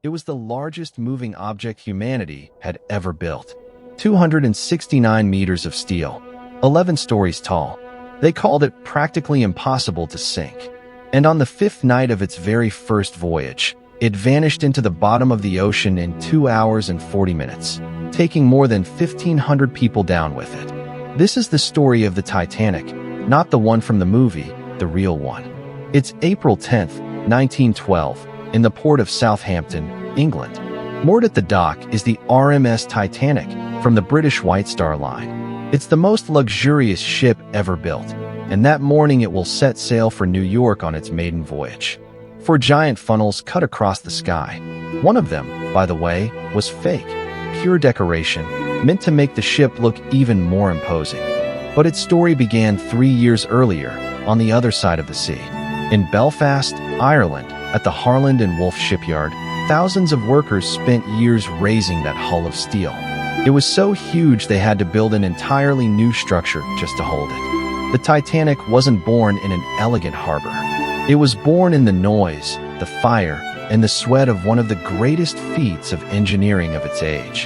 It was the largest moving object humanity had ever built. 269 meters of steel, 11 stories tall. They called it practically impossible to sink. And on the fifth night of its very first voyage, it vanished into the bottom of the ocean in 2 hours and 40 minutes, taking more than 1,500 people down with it. This is the story of the Titanic, not the one from the movie, the real one. It's April 10th, 1912, in the port of Southampton, England. Moored at the dock is the RMS Titanic from the British White Star Line. It's the most luxurious ship ever built, and that morning it will set sail for New York on its maiden voyage. Four giant funnels cut across the sky. One of them, by the way, was fake, pure decoration, meant to make the ship look even more imposing. But its story began 3 years earlier, on the other side of the sea. In Belfast, Ireland, at the Harland and Wolff shipyard, thousands of workers spent years raising that hull of steel. It was so huge they had to build an entirely new structure just to hold it. The Titanic wasn't born in an elegant harbor. It was born in the noise, the fire, and the sweat of one of the greatest feats of engineering of its age.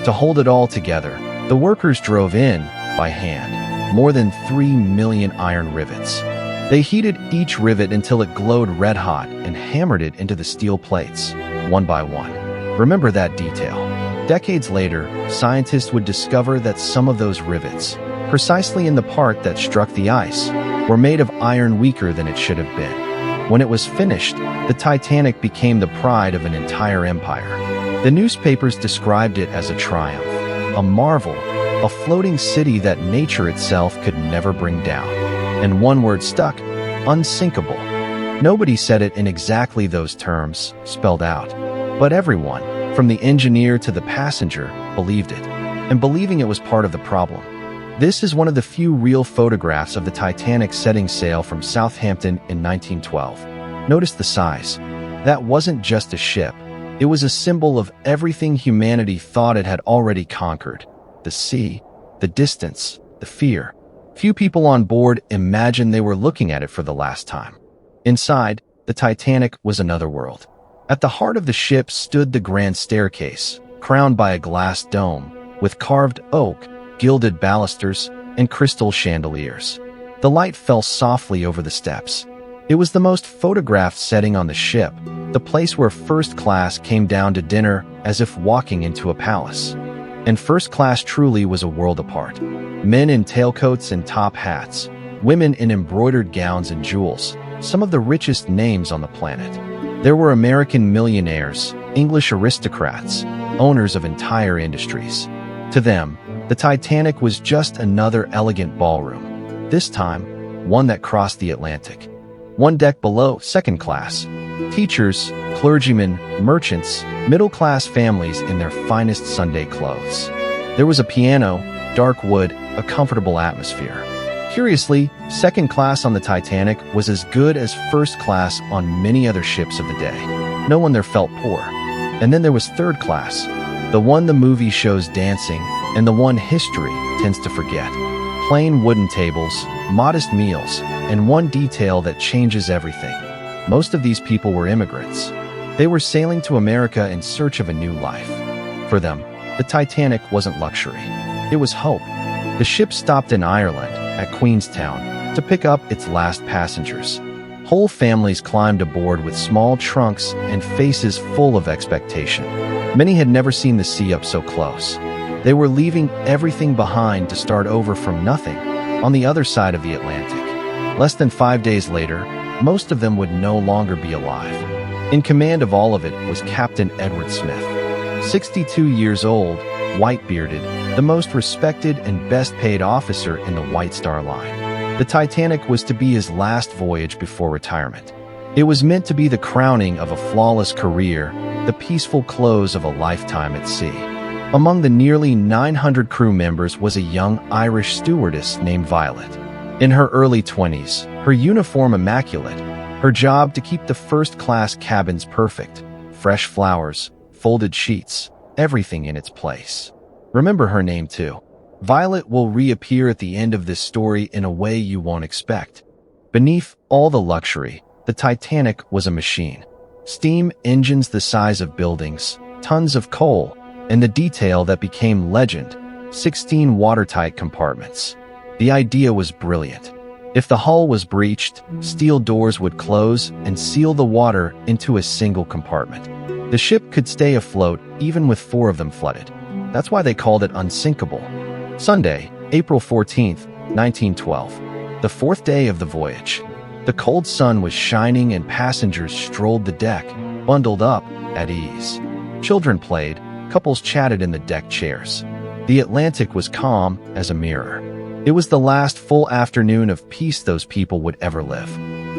To hold it all together, the workers drove in, by hand, more than 3 million iron rivets. They heated each rivet until it glowed red-hot and hammered it into the steel plates, one by one. Remember that detail. Decades later, scientists would discover that some of those rivets, precisely in the part that struck the ice, were made of iron weaker than it should have been. When it was finished, the Titanic became the pride of an entire empire. The newspapers described it as a triumph, a marvel, a floating city that nature itself could never bring down. And one word stuck: unsinkable. Nobody said it in exactly those terms, spelled out. But everyone, from the engineer to the passenger, believed it. And believing it was part of the problem. This is one of the few real photographs of the Titanic setting sail from Southampton in 1912. Notice the size. That wasn't just a ship. It was a symbol of everything humanity thought it had already conquered. The sea, the distance, the fear. Few people on board imagined they were looking at it for the last time. Inside, the Titanic was another world. At the heart of the ship stood the grand staircase, crowned by a glass dome, with carved oak, gilded balusters, and crystal chandeliers. The light fell softly over the steps. It was the most photographed setting on the ship, the place where first class came down to dinner as if walking into a palace. And first class truly was a world apart. Men in tailcoats and top hats, women in embroidered gowns and jewels, some of the richest names on the planet. There were American millionaires, English aristocrats, owners of entire industries. To them, the Titanic was just another elegant ballroom, this time, one that crossed the Atlantic. One deck below, second class. Teachers, clergymen, merchants, middle-class families in their finest Sunday clothes. There was a piano, dark wood, a comfortable atmosphere. Curiously, second class on the Titanic was as good as first class on many other ships of the day. No one there felt poor. And then there was third class, the one the movie shows dancing, and the one history tends to forget. Plain wooden tables, modest meals, and one detail that changes everything. Most of these people were immigrants. They were sailing to America in search of a new life. For them, the Titanic wasn't luxury. It was hope. The ship stopped in Ireland, at Queenstown, to pick up its last passengers. Whole families climbed aboard with small trunks and faces full of expectation. Many had never seen the sea up so close. They were leaving everything behind to start over from nothing, on the other side of the Atlantic. Less than 5 days later, most of them would no longer be alive. In command of all of it was Captain Edward Smith. 62 years old, white-bearded, the most respected and best-paid officer in the White Star Line. The Titanic was to be his last voyage before retirement. It was meant to be the crowning of a flawless career, the peaceful close of a lifetime at sea. Among the nearly 900 crew members was a young Irish stewardess named Violet. In her early 20s, her uniform immaculate, her job to keep the first-class cabins perfect, fresh flowers, folded sheets, everything in its place. Remember her name too. Violet will reappear at the end of this story in a way you won't expect. Beneath all the luxury, the Titanic was a machine. steam engines the size of buildings, tons of coal, and the detail that became legend, 16 watertight compartments. The idea was brilliant. If the hull was breached, steel doors would close and seal the water into a single compartment. The ship could stay afloat even with 4 of them flooded. That's why they called it Unsinkable. Sunday, April 14th, 1912. The 4th day of the voyage. The cold sun was shining and passengers strolled the deck, bundled up, at ease. Children played, couples chatted in the deck chairs. The Atlantic was calm as a mirror. It was the last full afternoon of peace those people would ever live.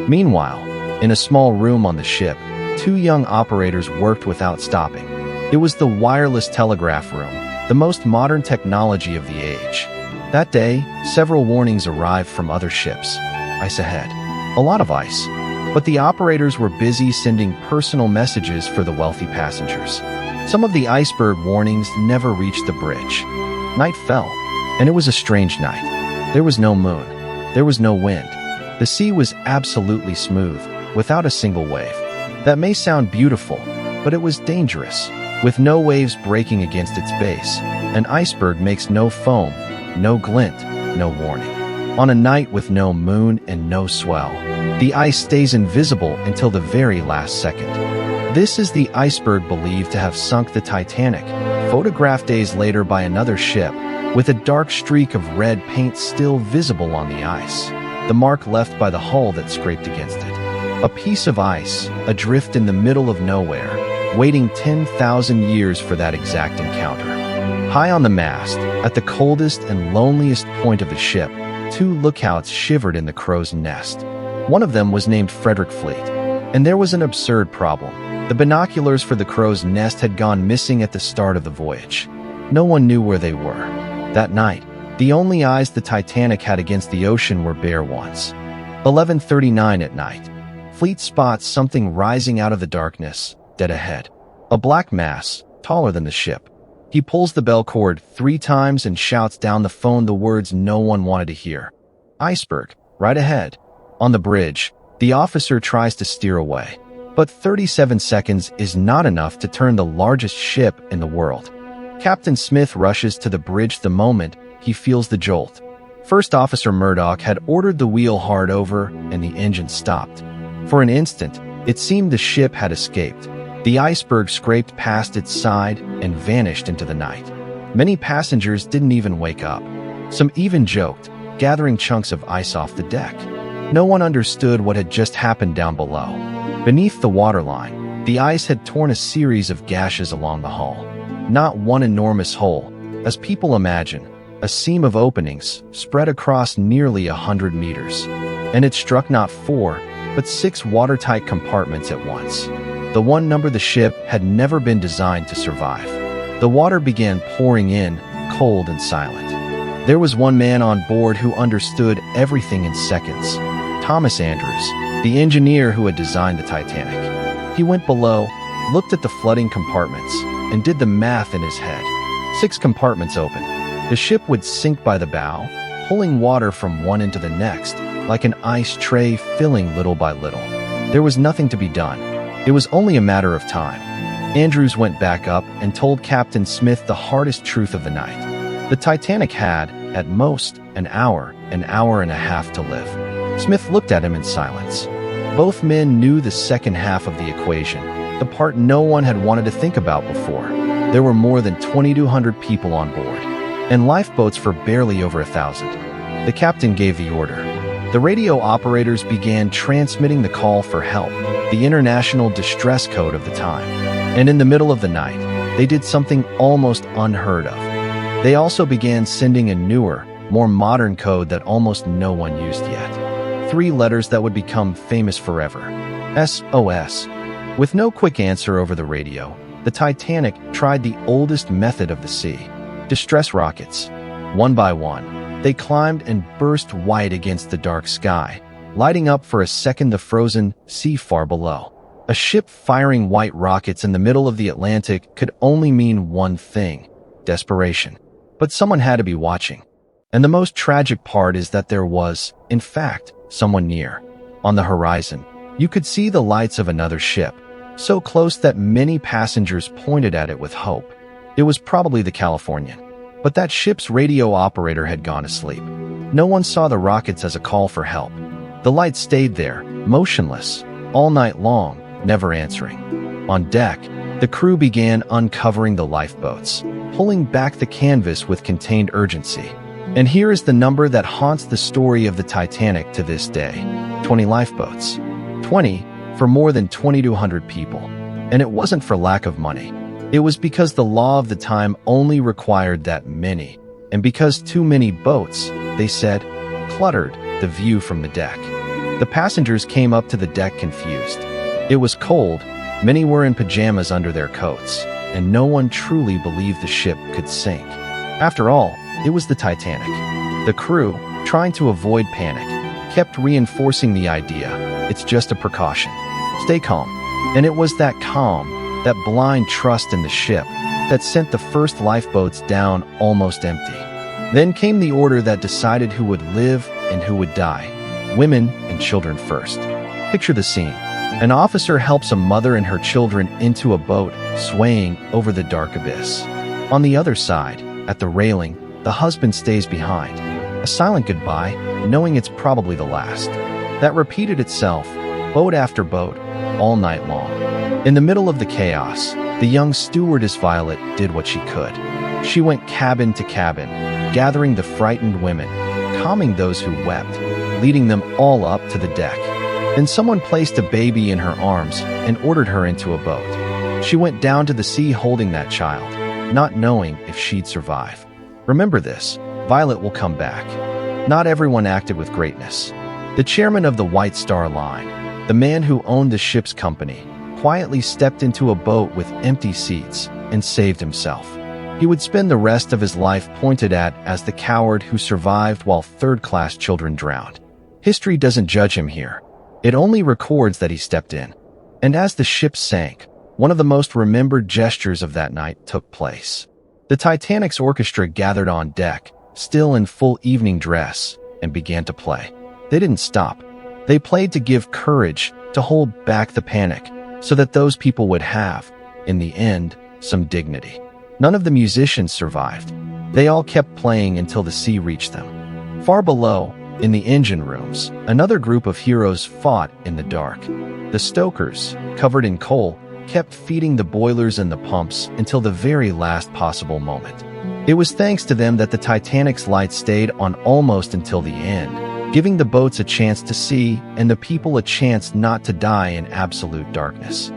Meanwhile, in a small room on the ship, 2 young operators worked without stopping. It was the wireless telegraph room, the most modern technology of the age. That day, several warnings arrived from other ships. Ice ahead. A lot of ice. But the operators were busy sending personal messages for the wealthy passengers. Some of the iceberg warnings never reached the bridge. Night fell, and it was a strange night. There was no moon. There was no wind. The sea was absolutely smooth, without a single wave. That may sound beautiful, but it was dangerous. With no waves breaking against its base, an iceberg makes no foam, no glint, no warning. On a night with no moon and no swell, the ice stays invisible until the very last second. This is the iceberg believed to have sunk the Titanic, photographed days later by another ship, with a dark streak of red paint still visible on the ice, the mark left by the hull that scraped against it. A piece of ice, adrift in the middle of nowhere, waiting 10,000 years for that exact encounter. High on the mast, at the coldest and loneliest point of the ship, 2 lookouts shivered in the crow's nest. One of them was named Frederick Fleet, and there was an absurd problem. The binoculars for the crow's nest had gone missing at the start of the voyage. No one knew where they were. That night, the only eyes the Titanic had against the ocean were bare ones. 11:39 at night. Fleet spots something rising out of the darkness, dead ahead. A black mass, taller than the ship. He pulls the bell cord 3 times and shouts down the phone the words no one wanted to hear. Iceberg, right ahead. On the bridge, the officer tries to steer away. But 37 seconds is not enough to turn the largest ship in the world. Captain Smith rushes to the bridge the moment he feels the jolt. First Officer Murdoch had ordered the wheel hard over and the engine stopped. For an instant, it seemed the ship had escaped. The iceberg scraped past its side and vanished into the night. Many passengers didn't even wake up. Some even joked, gathering chunks of ice off the deck. No one understood what had just happened down below. Beneath the waterline, the ice had torn a series of gashes along the hull. Not one enormous hole, as people imagine, a seam of openings spread across nearly 100 meters. And it struck not 4, but 6 watertight compartments at once. The one number the ship had never been designed to survive. The water began pouring in, cold and silent. There was one man on board who understood everything in seconds. Thomas Andrews, the engineer who had designed the Titanic. He went below, looked at the flooding compartments, and did the math in his head. 6 compartments open. The ship would sink by the bow, pulling water from one into the next, like an ice tray filling little by little. There was nothing to be done. It was only a matter of time. Andrews went back up and told Captain Smith the hardest truth of the night. The Titanic had, at most, an hour and a half to live. Smith looked at him in silence. Both men knew the second half of the equation, the part no one had wanted to think about before. There were more than 2,200 people on board, and lifeboats for barely over 1,000. The captain gave the order. The radio operators began transmitting the call for help, the international distress code of the time. And in the middle of the night, they did something almost unheard of. They also began sending a newer, more modern code that almost no one used yet. 3 letters that would become famous forever. SOS. With no quick answer over the radio, the Titanic tried the oldest method of the sea. Distress rockets. One by one, they climbed and burst white against the dark sky, lighting up for a second the frozen sea far below. A ship firing white rockets in the middle of the Atlantic could only mean one thing: desperation. But someone had to be watching. And the most tragic part is that there was, in fact, someone near. On the horizon, you could see the lights of another ship, so close that many passengers pointed at it with hope. It was probably the Californian. But that ship's radio operator had gone asleep. No one saw the rockets as a call for help. The light stayed there, motionless, all night long, never answering. On deck, the crew began uncovering the lifeboats, pulling back the canvas with contained urgency. And here is the number that haunts the story of the Titanic to this day: 20 lifeboats. 20 for more than 2,200 people. And it wasn't for lack of money. It was because the law of the time only required that many, and because too many boats, they said, cluttered the view from the deck. The passengers came up to the deck confused. It was cold, many were in pajamas under their coats, and no one truly believed the ship could sink. After all, it was the Titanic. The crew, trying to avoid panic, kept reinforcing the idea, it's just a precaution. Stay calm. And it was that calm, that blind trust in the ship, that sent the first lifeboats down almost empty. Then came the order that decided who would live and who would die. Women and children first. Picture the scene. An officer helps a mother and her children into a boat, swaying over the dark abyss. On the other side, at the railing, the husband stays behind. A silent goodbye, knowing it's probably the last. That repeated itself, boat after boat, all night long. In the middle of the chaos, the young stewardess Violet did what she could. She went cabin to cabin, gathering the frightened women, calming those who wept, leading them all up to the deck. Then someone placed a baby in her arms and ordered her into a boat. She went down to the sea holding that child, not knowing if she'd survive. Remember this, Violet will come back. Not everyone acted with greatness. The chairman of the White Star Line, the man who owned the ship's company, quietly stepped into a boat with empty seats and saved himself. He would spend the rest of his life pointed at as the coward who survived while third-class children drowned. History doesn't judge him here. It only records that he stepped in. And as the ship sank, one of the most remembered gestures of that night took place. The Titanic's orchestra gathered on deck, still in full evening dress, and began to play. They didn't stop. They played to give courage, to hold back the panic, so that those people would have, in the end, some dignity. None of the musicians survived. They all kept playing until the sea reached them. Far below, in the engine rooms, another group of heroes fought in the dark. The stokers, covered in coal, kept feeding the boilers and the pumps until the very last possible moment. It was thanks to them that the Titanic's light stayed on almost until the end, giving the boats a chance to see and the people a chance not to die in absolute darkness.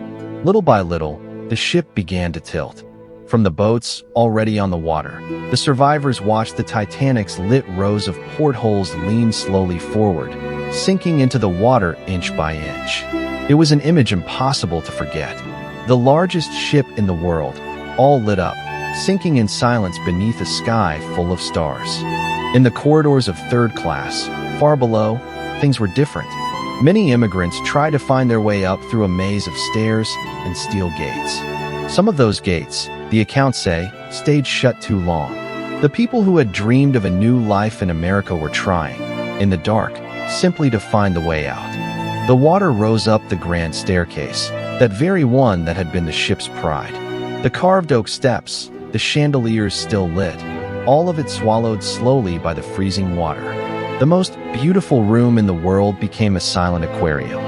Little by little, the ship began to tilt. From the boats, already on the water, the survivors watched the Titanic's lit rows of portholes lean slowly forward, sinking into the water inch by inch. It was an image impossible to forget. The largest ship in the world, all lit up, sinking in silence beneath a sky full of stars. In the corridors of third class, far below, things were different. Many immigrants tried to find their way up through a maze of stairs and steel gates. Some of those gates, the accounts say, stayed shut too long. The people who had dreamed of a new life in America were trying, in the dark, simply to find the way out. The water rose up the grand staircase, that very one that had been the ship's pride. The carved oak steps, the chandeliers still lit, all of it swallowed slowly by the freezing water. The most beautiful room in the world became a silent aquarium.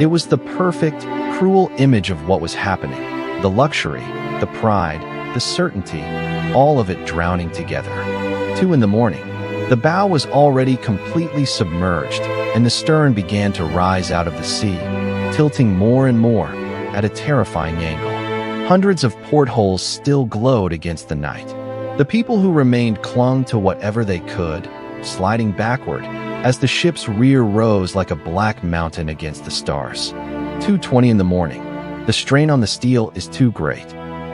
It was the perfect, cruel image of what was happening. The luxury, the pride, the certainty, all of it drowning together. 2 a.m. The bow was already completely submerged, and the stern began to rise out of the sea, tilting more and more, at a terrifying angle. Hundreds of portholes still glowed against the night. The people who remained clung to whatever they could, sliding backward, as the ship's rear rose like a black mountain against the stars. 2:20 a.m. The strain on the steel is too great.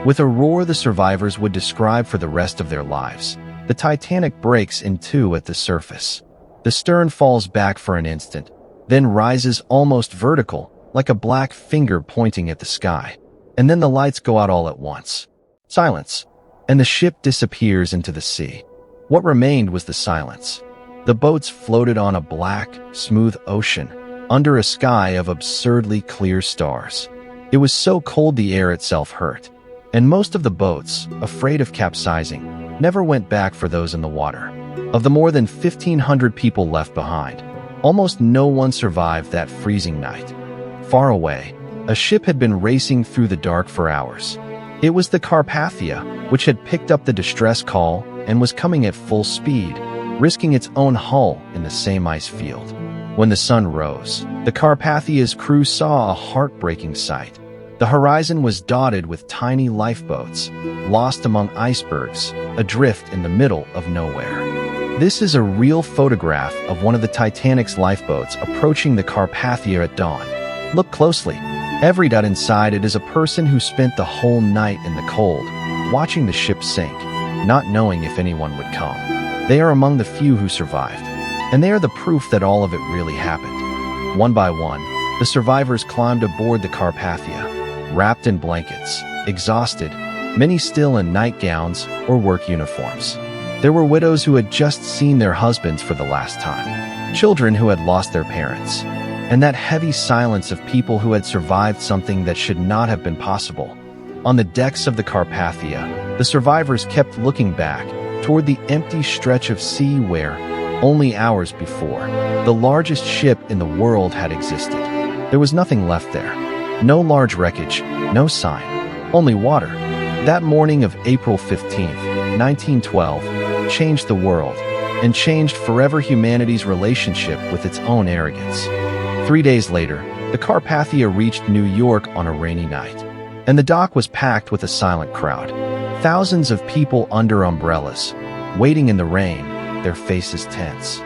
With a roar the survivors would describe for the rest of their lives, the Titanic breaks in two at the surface. The stern falls back for an instant, then rises almost vertical, like a black finger pointing at the sky. And then the lights go out all at once. Silence. And the ship disappears into the sea. What remained was the silence. The boats floated on a black, smooth ocean, under a sky of absurdly clear stars. It was so cold the air itself hurt, and most of the boats, afraid of capsizing, never went back for those in the water. Of the more than 1,500 people left behind, almost no one survived that freezing night. Far away, a ship had been racing through the dark for hours. It was the Carpathia, which had picked up the distress call and was coming at full speed, risking its own hull in the same ice field. When the sun rose, the Carpathia's crew saw a heartbreaking sight. The horizon was dotted with tiny lifeboats, lost among icebergs, adrift in the middle of nowhere. This is a real photograph of one of the Titanic's lifeboats approaching the Carpathia at dawn. Look closely. Every dot inside it is a person who spent the whole night in the cold, watching the ship sink, not knowing if anyone would come. They are among the few who survived, and they are the proof that all of it really happened. One by one, the survivors climbed aboard the Carpathia, wrapped in blankets, exhausted, many still in nightgowns or work uniforms. There were widows who had just seen their husbands for the last time, children who had lost their parents, and that heavy silence of people who had survived something that should not have been possible. On the decks of the Carpathia, the survivors kept looking back toward the empty stretch of sea where, only hours before, the largest ship in the world had existed. There was nothing left there. No large wreckage, no sign, only water. That morning of April 15th, 1912, changed the world, and changed forever humanity's relationship with its own arrogance. 3 days later, the Carpathia reached New York on a rainy night, and the dock was packed with a silent crowd. Thousands of people under umbrellas, waiting in the rain, their faces tense.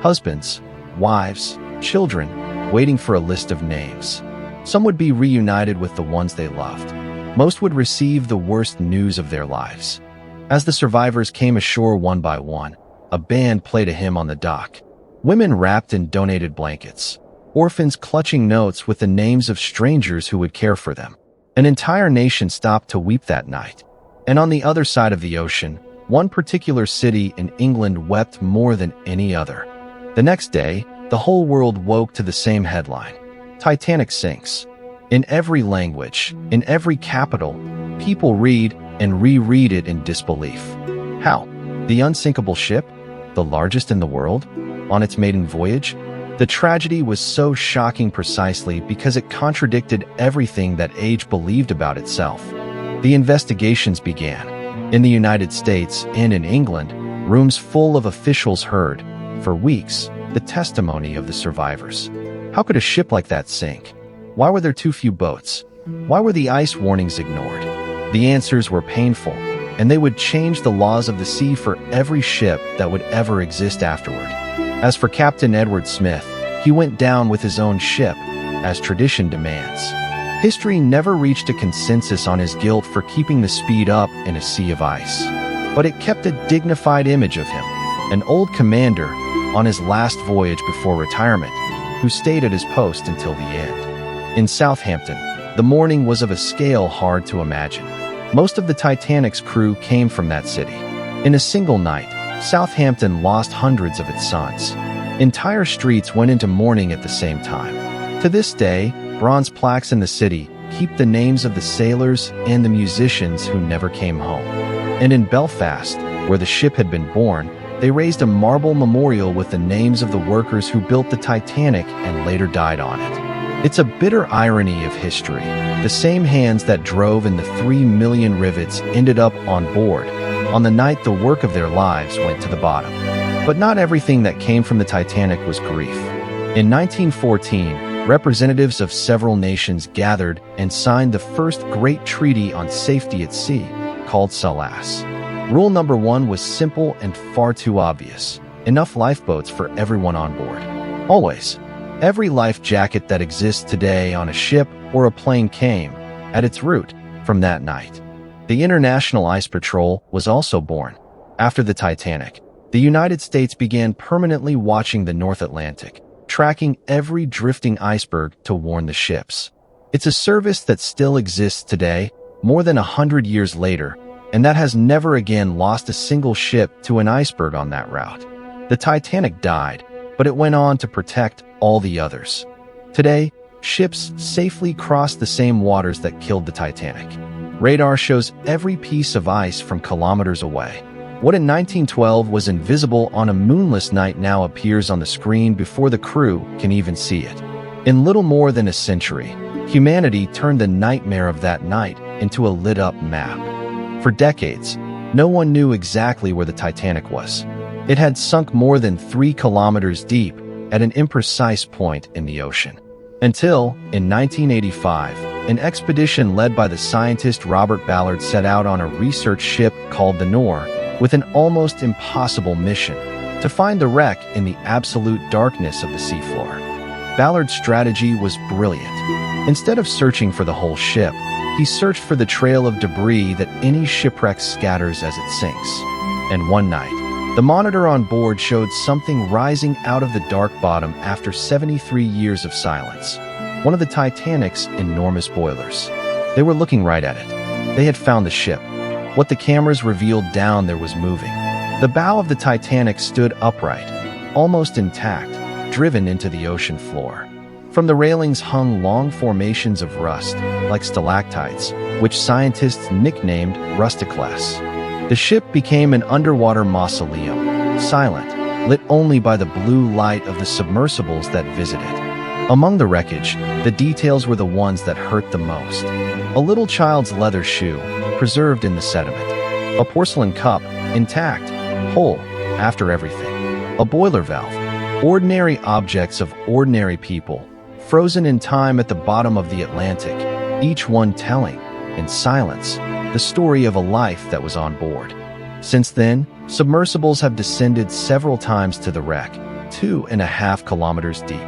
Husbands, wives, children, waiting for a list of names. Some would be reunited with the ones they loved. Most would receive the worst news of their lives. As the survivors came ashore one by one, a band played a hymn on the dock. Women wrapped in donated blankets. Orphans clutching notes with the names of strangers who would care for them. An entire nation stopped to weep that night. And on the other side of the ocean, one particular city in England wept more than any other. The next day, the whole world woke to the same headline: Titanic sinks. In every language, in every capital, people read and reread it in disbelief. How? The unsinkable ship, the largest in the world, on its maiden voyage? The tragedy was so shocking precisely because it contradicted everything that age believed about itself. The investigations began. In the United States and in England, rooms full of officials heard, for weeks, the testimony of the survivors. How could a ship like that sink? Why were there too few boats? Why were the ice warnings ignored? The answers were painful, and they would change the laws of the sea for every ship that would ever exist afterward. As for Captain Edward Smith, he went down with his own ship, as tradition demands. History never reached a consensus on his guilt for keeping the speed up in a sea of ice. But it kept a dignified image of him, an old commander on his last voyage before retirement, who stayed at his post until the end. In Southampton, the mourning was of a scale hard to imagine. Most of the Titanic's crew came from that city. In a single night, Southampton lost hundreds of its sons. Entire streets went into mourning at the same time. To this day, bronze plaques in the city keep the names of the sailors and the musicians who never came home. And in Belfast, where the ship had been born, they raised a marble memorial with the names of the workers who built the Titanic and later died on it. It's a bitter irony of history. The same hands that drove in the 3 million rivets ended up on board. On the night the work of their lives went to the bottom. But not everything that came from the Titanic was grief. In 1914, representatives of several nations gathered and signed the first great treaty on safety at sea, called SOLAS. Rule number 1 was simple and far too obvious: enough lifeboats for everyone on board. Always. Every life jacket that exists today on a ship or a plane came, at its root, from that night. The International Ice Patrol was also born. After the Titanic, the United States began permanently watching the North Atlantic, tracking every drifting iceberg to warn the ships. It's a service that still exists today, more than 100 years later, and that has never again lost a single ship to an iceberg on that route. The Titanic died, but it went on to protect all the others. Today, ships safely crossed the same waters that killed the Titanic. Radar shows every piece of ice from kilometers away. What in 1912 was invisible on a moonless night now appears on the screen before the crew can even see it. In little more than a century, humanity turned the nightmare of that night into a lit-up map. For decades, no one knew exactly where the Titanic was. It had sunk more than 3 kilometers deep at an imprecise point in the ocean. Until, in 1985, an expedition led by the scientist Robert Ballard set out on a research ship called the Nor with an almost impossible mission to find the wreck in the absolute darkness of the seafloor. Ballard's strategy was brilliant. Instead of searching for the whole ship, he searched for the trail of debris that any shipwreck scatters as it sinks. And one night, the monitor on board showed something rising out of the dark bottom after 73 years of silence. One of the Titanic's enormous boilers. They were looking right at it. They had found the ship. What the cameras revealed down there was moving. The bow of the Titanic stood upright, almost intact, driven into the ocean floor. From the railings hung long formations of rust, like stalactites, which scientists nicknamed rusticles. The ship became an underwater mausoleum, silent, lit only by the blue light of the submersibles that visited. Among the wreckage, the details were the ones that hurt the most. A little child's leather shoe, preserved in the sediment. A porcelain cup, intact, whole, after everything. A boiler valve. Ordinary objects of ordinary people, frozen in time at the bottom of the Atlantic, each one telling, in silence, the story of a life that was on board. Since then, submersibles have descended several times to the wreck, 2.5 kilometers deep.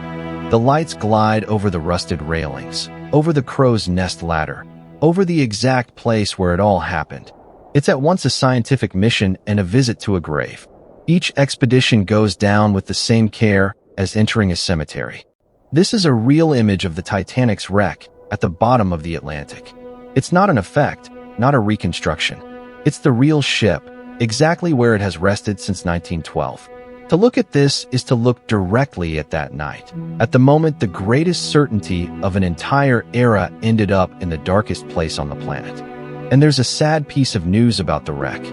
The lights glide over the rusted railings, over the crow's nest ladder, over the exact place where it all happened. It's at once a scientific mission and a visit to a grave. Each expedition goes down with the same care as entering a cemetery. This is a real image of the Titanic's wreck at the bottom of the Atlantic. It's not an effect, not a reconstruction. It's the real ship, exactly where it has rested since 1912. To look at this is to look directly at that night, at the moment the greatest certainty of an entire era ended up in the darkest place on the planet. And there's a sad piece of news about the wreck.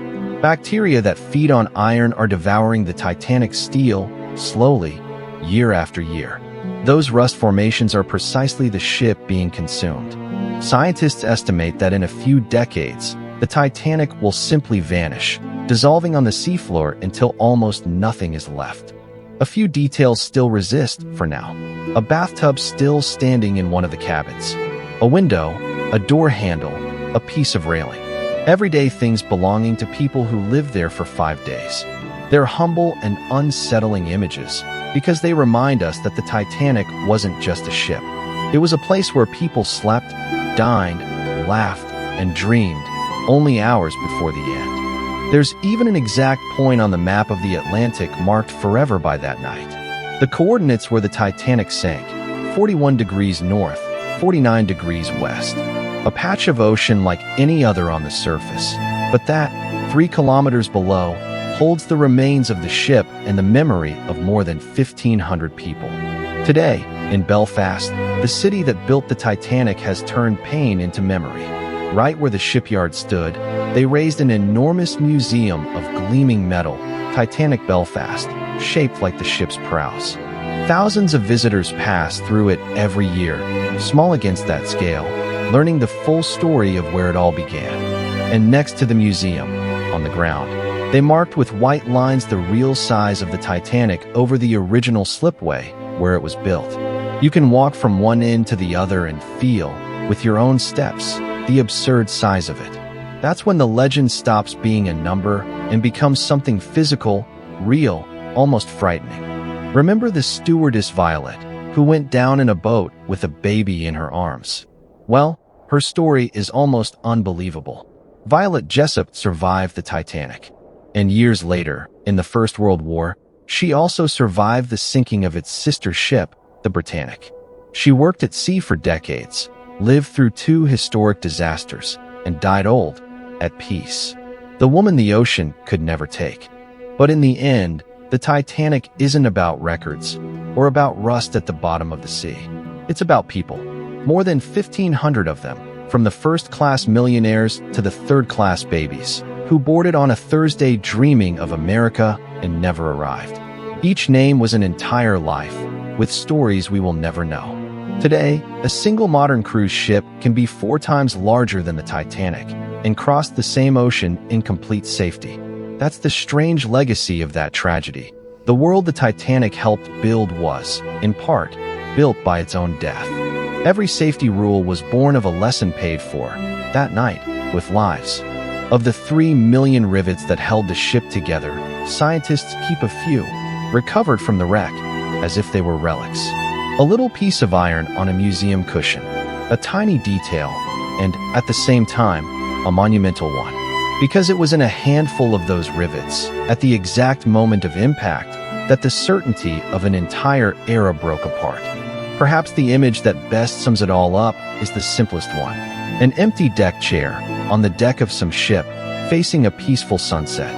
Bacteria that feed on iron are devouring the Titanic's steel, slowly, year after year. Those rust formations are precisely the ship being consumed. Scientists estimate that in a few decades, the Titanic will simply vanish, dissolving on the seafloor until almost nothing is left. A few details still resist, for now. A bathtub still standing in one of the cabins. A window, a door handle, a piece of railing. Everyday things belonging to people who lived there for 5 days. They're humble and unsettling images, because they remind us that the Titanic wasn't just a ship. It was a place where people slept, dined, laughed, and dreamed, only hours before the end. There's even an exact point on the map of the Atlantic marked forever by that night. The coordinates where the Titanic sank, 41 degrees north, 49 degrees west. A patch of ocean like any other on the surface. But that, 3 kilometers below, holds the remains of the ship and the memory of more than 1,500 people. Today, in Belfast, the city that built the Titanic has turned pain into memory. Right where the shipyard stood, they raised an enormous museum of gleaming metal, Titanic Belfast, shaped like the ship's prows. Thousands of visitors pass through it every year, small against that scale, learning the full story of where it all began. And next to the museum, on the ground, they marked with white lines the real size of the Titanic over the original slipway where it was built. You can walk from one end to the other and feel, with your own steps, the absurd size of it. That's when the legend stops being a number and becomes something physical, real, almost frightening. Remember the stewardess Violet, who went down in a boat with a baby in her arms? Well, her story is almost unbelievable. Violet Jessup survived the Titanic. And years later, in the First World War, she also survived the sinking of its sister ship, the Britannic. She worked at sea for decades, lived through 2 historic disasters, and died old, at peace. The woman the ocean could never take. But in the end, the Titanic isn't about records, or about rust at the bottom of the sea. It's about people. More than 1,500 of them, from the first-class millionaires to the third-class babies, who boarded on a Thursday dreaming of America and never arrived. Each name was an entire life, with stories we will never know. Today, a single modern cruise ship can be 4 times larger than the Titanic and cross the same ocean in complete safety. That's the strange legacy of that tragedy. The world the Titanic helped build was, in part, built by its own death. Every safety rule was born of a lesson paid for, that night, with lives. Of the 3 million rivets that held the ship together, scientists keep a few, recovered from the wreck, as if they were relics. A little piece of iron on a museum cushion, a tiny detail, and, at the same time, a monumental one. Because it was in a handful of those rivets, at the exact moment of impact, that the certainty of an entire era broke apart. Perhaps the image that best sums it all up is the simplest one. An empty deck chair, on the deck of some ship, facing a peaceful sunset.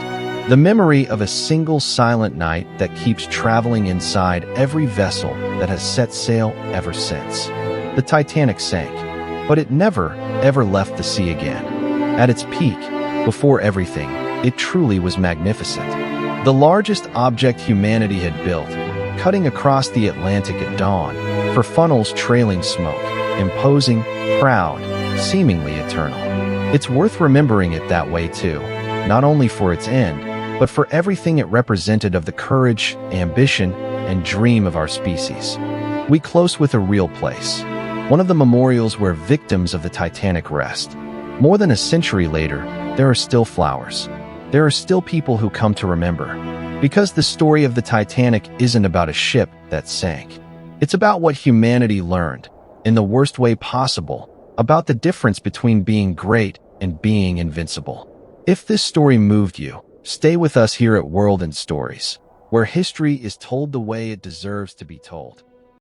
The memory of a single silent night that keeps traveling inside every vessel that has set sail ever since. The Titanic sank, but it never, ever left the sea again. At its peak, before everything, it truly was magnificent. The largest object humanity had built, cutting across the Atlantic at dawn, for funnels trailing smoke, imposing, proud, seemingly eternal. It's worth remembering it that way too, not only for its end, but for everything it represented of the courage, ambition, and dream of our species. We close with a real place, one of the memorials where victims of the Titanic rest. More than a century later, there are still flowers. There are still people who come to remember. Because the story of the Titanic isn't about a ship that sank. It's about what humanity learned, in the worst way possible, about the difference between being great and being invincible. If this story moved you, stay with us here at World and Stories, where history is told the way it deserves to be told.